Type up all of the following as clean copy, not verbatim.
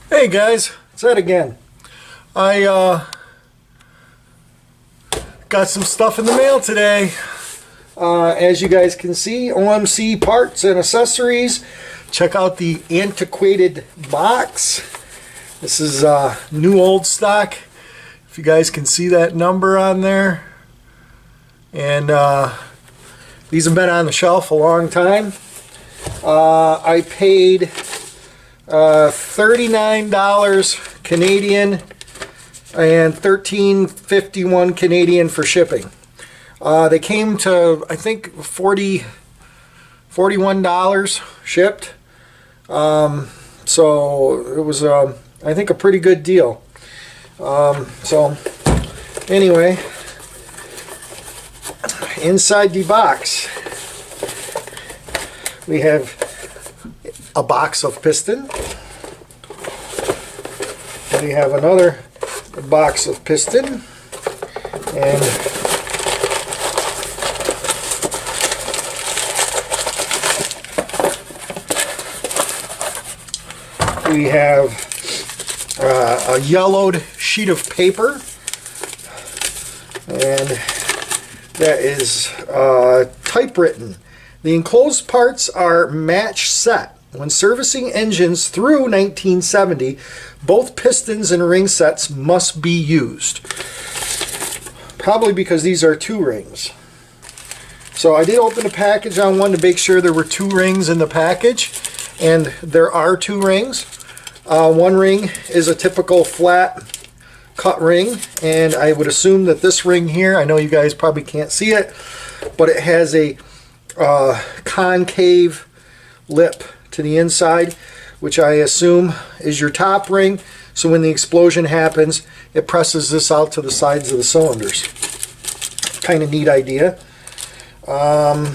Hey guys, it's Ed again. I got some stuff in the mail today. As you guys can see, OMC parts and accessories. Check out the antiquated box. This is new old stock. If you guys can see that number on there. And these have been on the shelf a long time. I paid $39 Canadian and $13.51 Canadian for shipping. They came to, I think, $41 shipped. So it was, I think, a pretty good deal. So anyway, inside the box we have a box of piston. We have another box of piston, and we have a yellowed sheet of paper, and that is typewritten. The enclosed parts are match set. When servicing engines through 1970, both pistons and ring sets must be used. Probably because these are two rings. So I did open the package on one to make sure there were two rings in the package, and there are two rings. One ring is a typical flat cut ring, and I would assume that this ring here, I know you guys probably can't see it, but it has a concave lip to the inside, which I assume is your top ring. So when the explosion happens, it presses this out to the sides of the cylinders. Kind of neat idea. So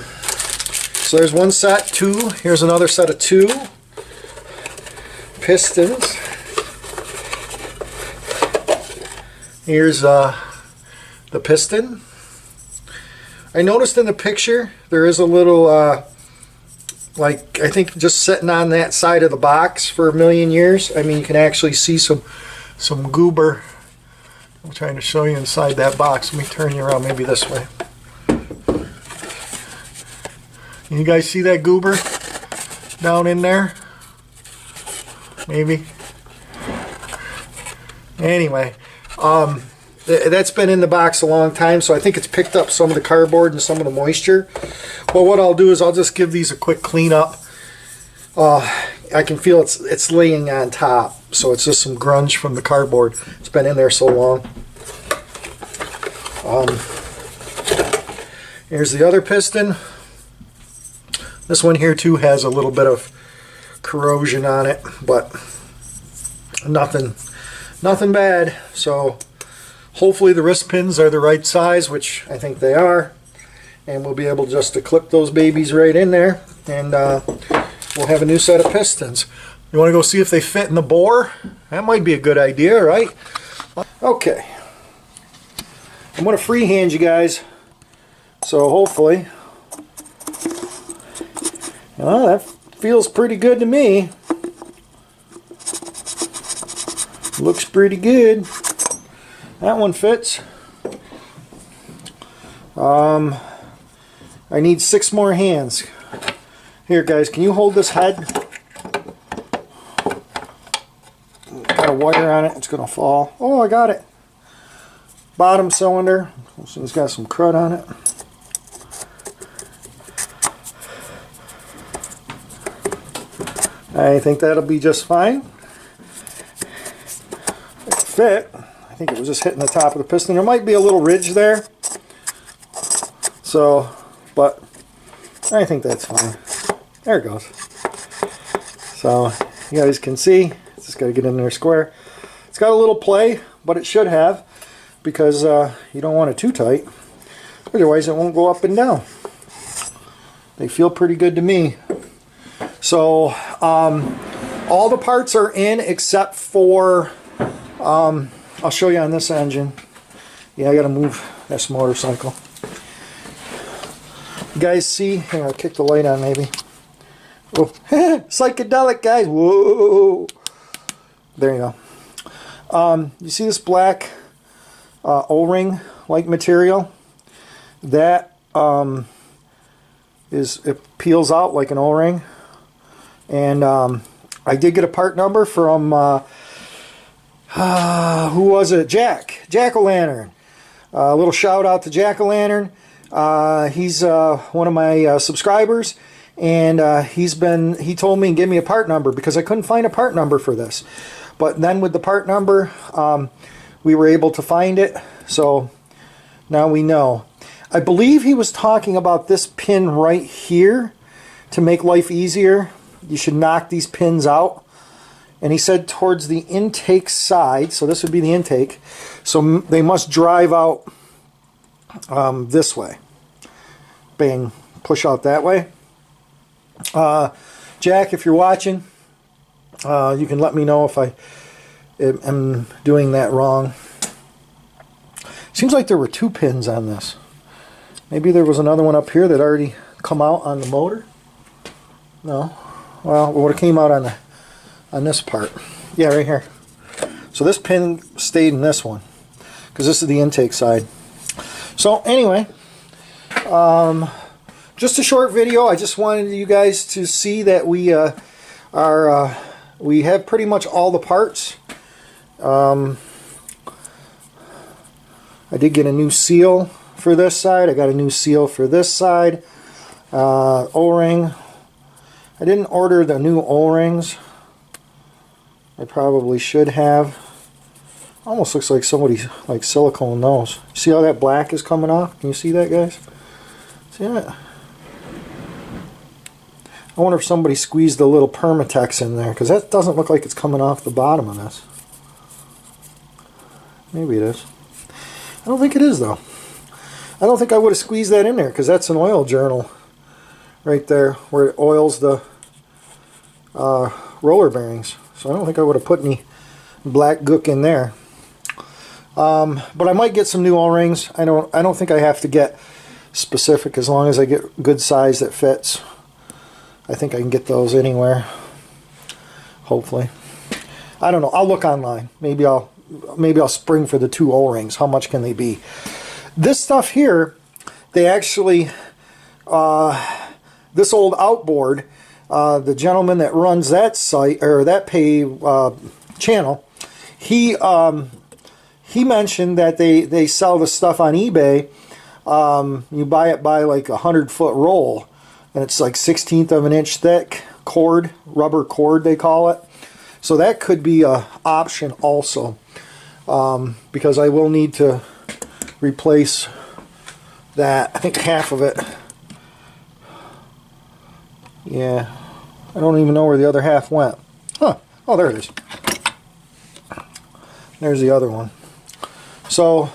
there's one set, two. Here's another set of two pistons. Here's the piston. I noticed in the picture there is a little like, I think just sitting on that side of the box for a million years. I mean, you can actually see some goober. I'm trying to show you inside that box. Let me turn you around, maybe this way. Can you guys see that goober down in there? Maybe. Anyway, that's been in the box a long time, so I think it's picked up some of the cardboard and some of the moisture. Well, what I'll do is I'll just give these a quick clean up. I can feel it's laying on top, so it's just some grunge from the cardboard. It's been in there so long. Here's the other piston. This one here too has a little bit of corrosion on it, but nothing bad. So hopefully the wrist pins are the right size, which I think they are, and we'll be able just to clip those babies right in there, and we'll have a new set of pistons. You want to go see if they fit in the bore? That might be a good idea, right? Okay, I'm going to freehand you guys, so hopefully, well, that feels pretty good to me. Looks pretty good. That one fits. I need 6 more hands. Here, guys, can you hold this head? Got a wire on it. It's going to fall. Oh, I got it. Bottom cylinder. This one's got some crud on it. I think that'll be just fine. It fit. I think it was just hitting the top of the piston. There might be a little ridge there. So, but I think that's fine. There it goes. So you guys can see, it's just got to get in there square. It's got a little play, but it should have, because you don't want it too tight. Otherwise it won't go up and down. They feel pretty good to me. So all the parts are in except for, I'll show you on this engine. Yeah, I got to move this motorcycle. You guys see? Here, I'll kick the light on maybe. Oh, psychedelic, guys. Whoa. There you go. You see this black O-ring like material? That it peels out like an O-ring. And I did get a part number from who was it? Jack-O-Lantern. A little shout out to Jack-O-Lantern. He's one of my subscribers, and he told me and gave me a part number because I couldn't find a part number for this. But then with the part number, we were able to find it, so now we know. I believe he was talking about this pin right here to make life easier. You should knock these pins out. And he said towards the intake side, so this would be the intake, so they must drive out this way. Bang, push out that way. Jack, if you're watching, you can let me know if I am doing that wrong. Seems like there were 2 pins on this. Maybe there was another one up here that already come out on the motor. No. Well, it would have came out on this part. Yeah, right here. So this pin stayed in this one because this is the intake side. So anyway, just a short video. I just wanted you guys to see that we have pretty much all the parts. I did get a new seal for this side. I got a new seal for this side. O-ring. I didn't order the new O-rings. I probably should have. Almost looks like somebody's like silicone nose. See how that black is coming off? Can you see that, guys? See that? I wonder if somebody squeezed a little Permatex in there, because that doesn't look like it's coming off the bottom of this. Maybe it is. I don't think it is, though. I don't think I would have squeezed that in there, because that's an oil journal right there where it oils the roller bearings. So I don't think I would have put any black gook in there. But I might get some new O-rings. I don't think I have to get specific, as long as I get good size that fits. I think I can get those anywhere. Hopefully. I don't know. I'll look online. Maybe I'll spring for the 2 O-rings. How much can they be? This stuff here, they actually this old outboard, the gentleman that runs that site or that pay channel, he mentioned that they sell the stuff on eBay. You buy it by like 100-foot roll, and it's like 1/16 of an inch thick cord, rubber cord they call it. So that could be a option also, because I will need to replace that. I think half of it. Yeah, I don't even know where the other half went. Huh? Oh, there it is. There's the other one. So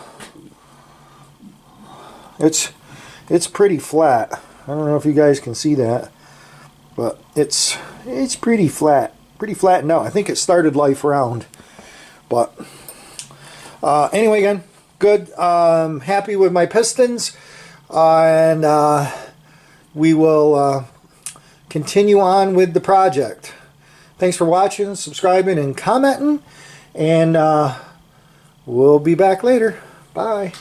it's pretty flat. I don't know if you guys can see that, but it's pretty flat. Pretty flattened out. I think it started life round. But anyway, again, good. Happy with my pistons, and we will continue on with the project. Thanks for watching, subscribing, and commenting, and we'll be back later. Bye.